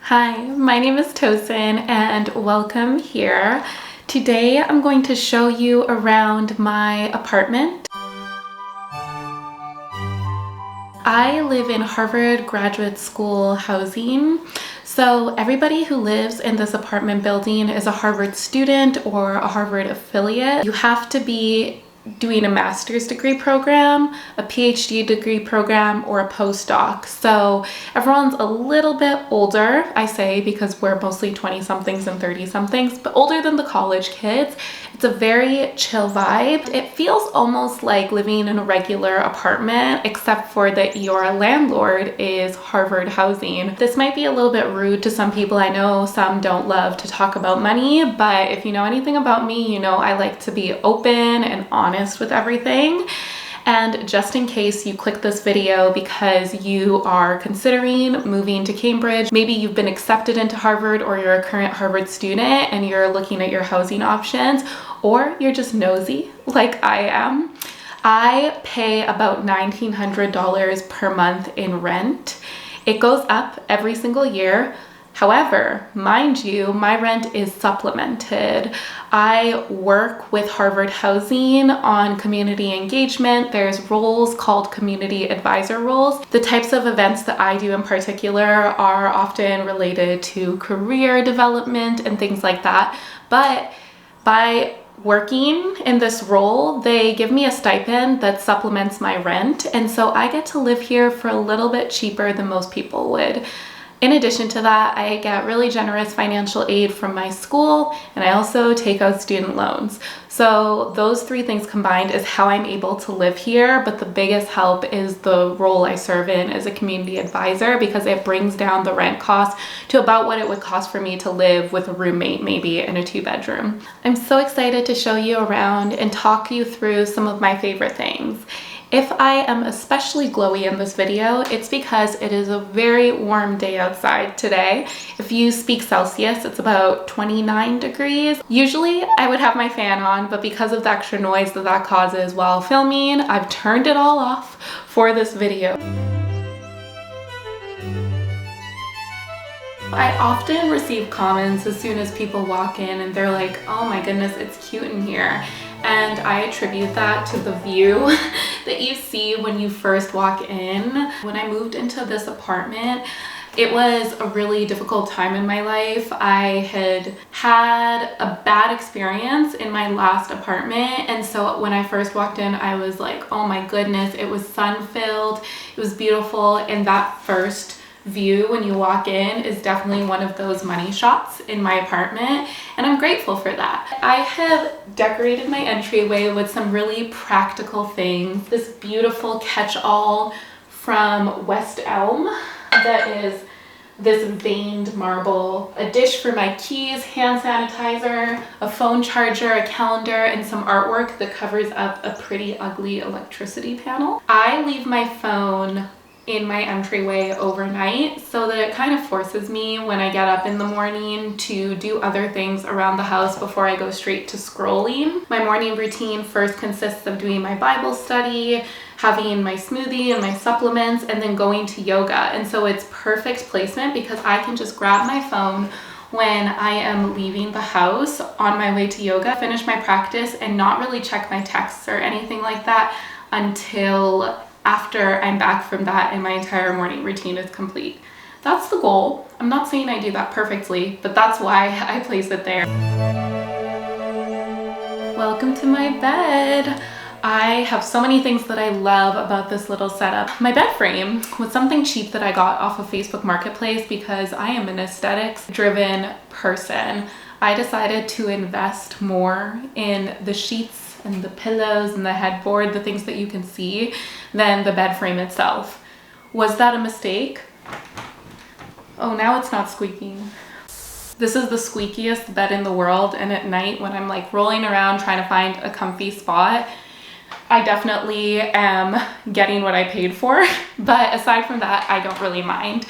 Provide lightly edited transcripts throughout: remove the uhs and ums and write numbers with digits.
Hi, my name is Tosin and welcome here. Today I'm going to show you around my apartment. I live in Harvard Graduate School housing. So everybody who lives in this apartment building is a Harvard student or a Harvard affiliate. You have to be doing a master's degree program, a PhD degree program, or a postdoc. So everyone's a little bit older, I say, because we're mostly 20-somethings and 30-somethings, but older than the college kids. It's a very chill vibe. It feels almost like living in a regular apartment, except for that your landlord is Harvard housing. This might be a little bit rude to some people. I know some don't love to talk about money, but if you know anything about me, you know I like to be open and honest with everything. And just in case you click this video because you are considering moving to Cambridge, maybe you've been accepted into Harvard or you're a current Harvard student and you're looking at your housing options, or you're just nosy like I am, I pay about $1,900 per month in rent. It goes up every single year. However, mind you, my rent is supplemented. I work with Harvard Housing on community engagement. There's roles called community advisor roles. The types of events that I do in particular are often related to career development and things like that. But by working in this role, they give me a stipend that supplements my rent. And so I get to live here for a little bit cheaper than most people would. In addition to that, I get really generous financial aid from my school, and I also take out student loans. So those three things combined is how I'm able to live here, but the biggest help is the role I serve in as a community advisor, because it brings down the rent cost to about what it would cost for me to live with a roommate, maybe in a 2-bedroom. I'm so excited to show you around and talk you through some of my favorite things. If I am especially glowy in this video, it's because it is a very warm day outside today. If you speak Celsius, it's about 29 degrees. Usually I would have my fan on, but because of the extra noise that causes while filming, I've turned it all off for this video. I often receive comments as soon as people walk in and they're like, oh my goodness, it's cute in here. And I attribute that to the view that you see when you first walk in. When I moved into this apartment, it was a really difficult time in my life. I had a bad experience in my last apartment, and so when I first walked in, I was like, oh my goodness, it was sun-filled, it was beautiful, and that first view when you walk in is definitely one of those money shots in my apartment, and I'm grateful for that. I have decorated my entryway with some really practical things. This beautiful catch-all from West Elm that is this veined marble, a dish for my keys, hand sanitizer, a phone charger, a calendar, and some artwork that covers up a pretty ugly electricity panel. I leave my phone in my entryway overnight so that it kind of forces me when I get up in the morning to do other things around the house before I go straight to scrolling. My morning routine first consists of doing my Bible study, having my smoothie and my supplements, and then going to yoga. And so it's perfect placement because I can just grab my phone when I am leaving the house on my way to yoga, finish my practice, and not really check my texts or anything like that until after I'm back from that and my entire morning routine is complete. That's the goal. I'm not saying I do that perfectly, but that's why I place it there. Welcome to my bed. I have so many things that I love about this little setup. My bed frame was something cheap that I got off of Facebook Marketplace because I am an aesthetics-driven person. I decided to invest more in the sheets and the pillows and the headboard, the things that you can see, than the bed frame itself. Was that a mistake? Oh, now it's not squeaking. This is the squeakiest bed in the world, and at night when I'm like rolling around trying to find a comfy spot, I definitely am getting what I paid for, but aside from that, I don't really mind.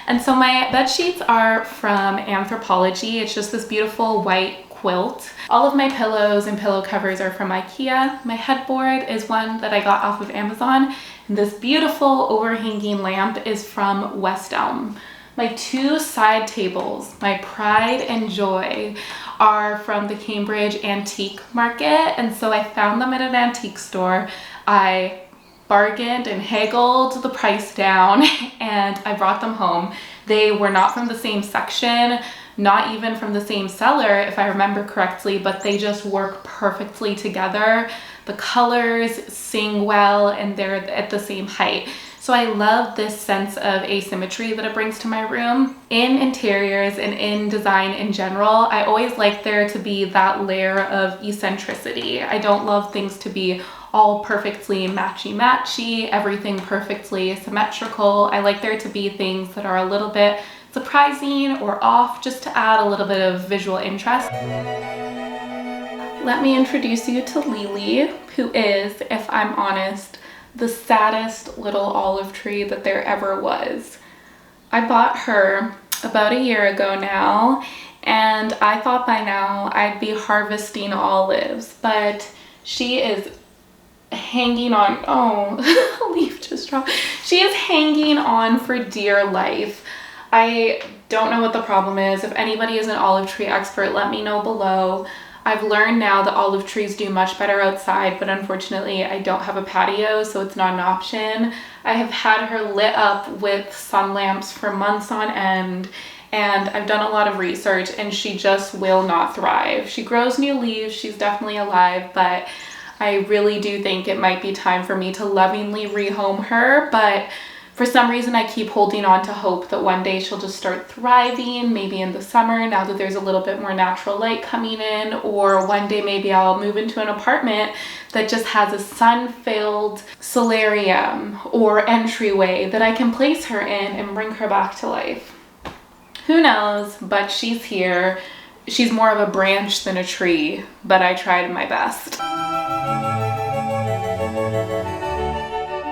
And so my bed sheets are from Anthropology. It's just this beautiful white quilt. All of my pillows and pillow covers are from IKEA. My headboard is one that I got off of Amazon. And this beautiful overhanging lamp is from West Elm. My two side tables, my pride and joy, are from the Cambridge Antique Market, and so I found them at an antique store. I bargained and haggled the price down and I brought them home. They were not from the same section, not even from the same seller if I remember correctly, but they just work perfectly together. The colors sing well and they're at the same height. So I love this sense of asymmetry that it brings to my room. In interiors and in design in general, I always like there to be that layer of eccentricity. I don't love things to be all perfectly matchy-matchy, everything perfectly symmetrical. I like there to be things that are a little bit surprising or off, just to add a little bit of visual interest. Let me introduce you to Lily, who is, if I'm honest, the saddest little olive tree that there ever was. I bought her about a year ago now, and I thought by now I'd be harvesting olives, but she is hanging on. Oh, a leaf just dropped. She is hanging on for dear life. I don't know what the problem is. If anybody is an olive tree expert, let me know below. I've learned now that olive trees do much better outside, but unfortunately I don't have a patio, so it's not an option. I have had her lit up with sun lamps for months on end, and I've done a lot of research and she just will not thrive. She grows new leaves, she's definitely alive, but I really do think it might be time for me to lovingly rehome her, but for some reason I keep holding on to hope that one day she'll just start thriving, maybe in the summer now that there's a little bit more natural light coming in, or one day maybe I'll move into an apartment that just has a sun-filled solarium or entryway that I can place her in and bring her back to life. Who knows, but she's here. She's more of a branch than a tree, but I tried my best.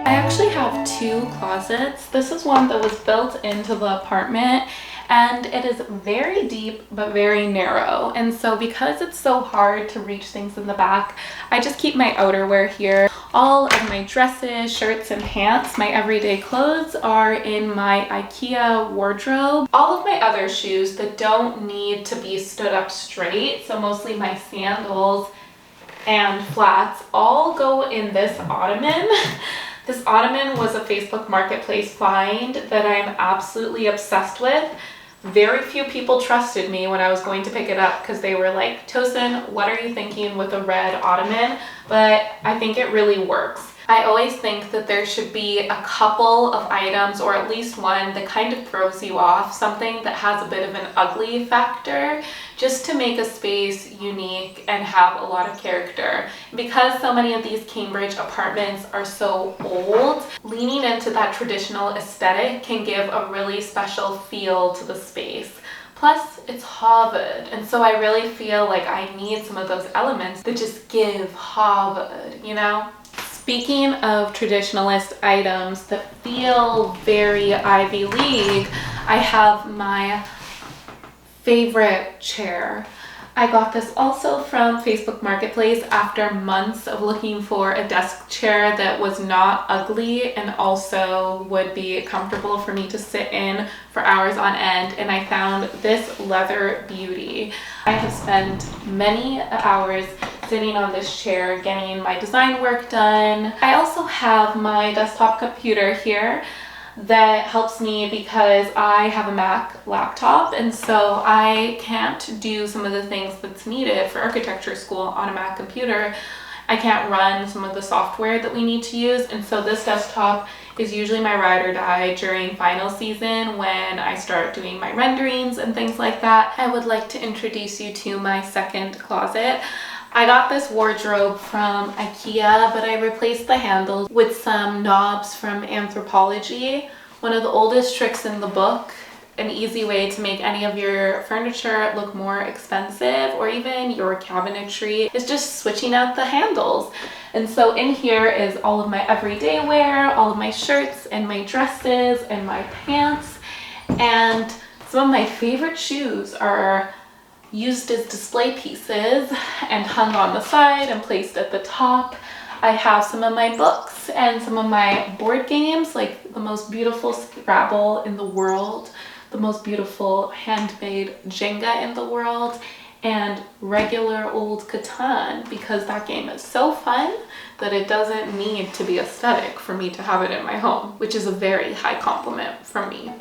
I actually have two closets. This is one that was built into the apartment and it is very deep but very narrow. And so because it's so hard to reach things in the back, I just keep my outerwear here. All of my dresses, shirts, and pants, my everyday clothes, are in my IKEA wardrobe. All of my other shoes that don't need to be stood up straight, so mostly my sandals and flats, all go in this ottoman. This ottoman was a Facebook Marketplace find that I'm absolutely obsessed with. Very few people trusted me when I was going to pick it up because they were like, Tosin, what are you thinking with a red ottoman? But I think it really works. I always think that there should be a couple of items, or at least one, that kind of throws you off, something that has a bit of an ugly factor, just to make a space unique and have a lot of character. Because so many of these Cambridge apartments are so old, leaning into that traditional aesthetic can give a really special feel to the space. Plus, it's Harvard, and so I really feel like I need some of those elements that just give Harvard, you know? Speaking of traditionalist items that feel very Ivy League, I have my favorite chair. I got this also from Facebook Marketplace after months of looking for a desk chair that was not ugly and also would be comfortable for me to sit in for hours on end, and I found this leather beauty. I have spent many hours sitting on this chair getting my design work done. I also have my desktop computer here that helps me because I have a Mac laptop, and so I can't do some of the things that's needed for architecture school on a Mac computer. I can't run some of the software that we need to use, and so this desktop is usually my ride or die during final season when I start doing my renderings and things like that. I would like to introduce you to my second closet. I got this wardrobe from IKEA, but I replaced the handles with some knobs from Anthropology. One of the oldest tricks in the book, an easy way to make any of your furniture look more expensive or even your cabinetry, is just switching out the handles. And so in here is all of my everyday wear, all of my shirts and my dresses and my pants, and some of my favorite shoes are used as display pieces and hung on the side and placed at the top. I have some of my books and some of my board games, like the most beautiful Scrabble in the world. the most beautiful handmade Jenga in the world, and regular old Catan, because that game is so fun that it doesn't need to be aesthetic for me to have it in my home, which is a very high compliment from me.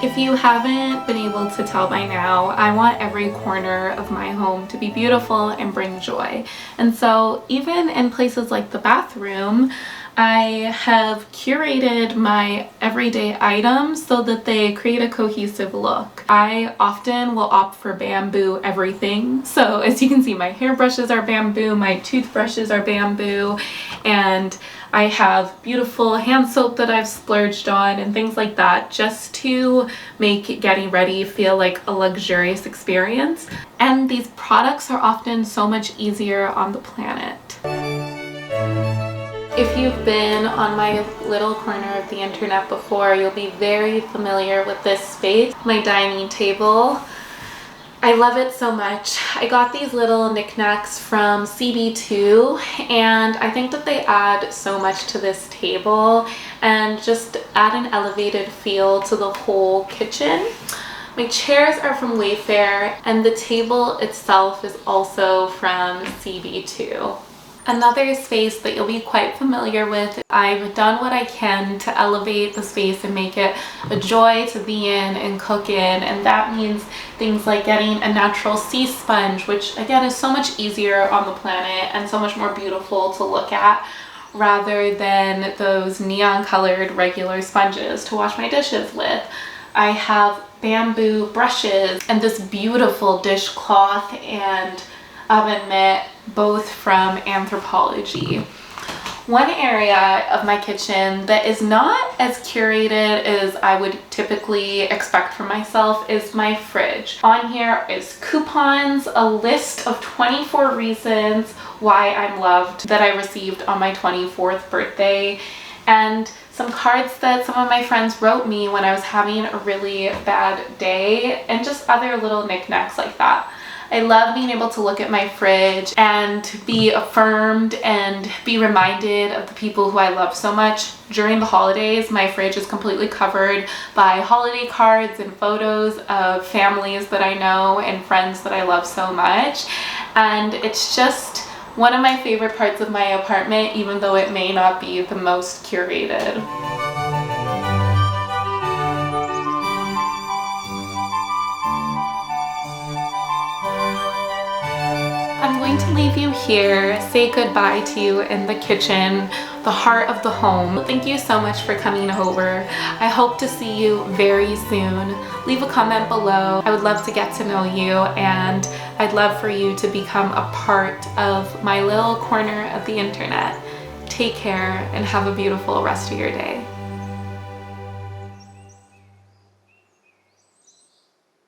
If you haven't been able to tell by now, I want every corner of my home to be beautiful and bring joy. And so even in places like the bathroom, I have curated my everyday items so that they create a cohesive look. I often will opt for bamboo everything. So as you can see, my hairbrushes are bamboo, my toothbrushes are bamboo, and I have beautiful hand soap that I've splurged on and things like that, just to make getting ready feel like a luxurious experience. And these products are often so much easier on the planet. If you've been on my little corner of the internet before, you'll be very familiar with this space, my dining table. I love it so much. I got these little knickknacks from CB2, and I think that they add so much to this table and just add an elevated feel to the whole kitchen. My chairs are from Wayfair, and the table itself is also from CB2. Another space that you'll be quite familiar with, I've done what I can to elevate the space and make it a joy to be in and cook in, and that means things like getting a natural sea sponge, which again is so much easier on the planet and so much more beautiful to look at, rather than those neon colored regular sponges to wash my dishes with. I have bamboo brushes and this beautiful dishcloth and oven mitt, both from Anthropologie. One area of my kitchen that is not as curated as I would typically expect from myself is my fridge. On here is coupons, a list of 24 reasons why I'm loved that I received on my 24th birthday, and some cards that some of my friends wrote me when I was having a really bad day, and just other little knickknacks like that. I love being able to look at my fridge and be affirmed and be reminded of the people who I love so much. During the holidays, my fridge is completely covered by holiday cards and photos of families that I know and friends that I love so much. And it's just one of my favorite parts of my apartment, even though it may not be the most curated. I'm going to leave you here, say goodbye to you in the kitchen, the heart of the home. Thank you so much for coming over. I hope to see you very soon. Leave a comment below. I would love to get to know you, and I'd love for you to become a part of my little corner of the internet. Take care and have a beautiful rest of your day.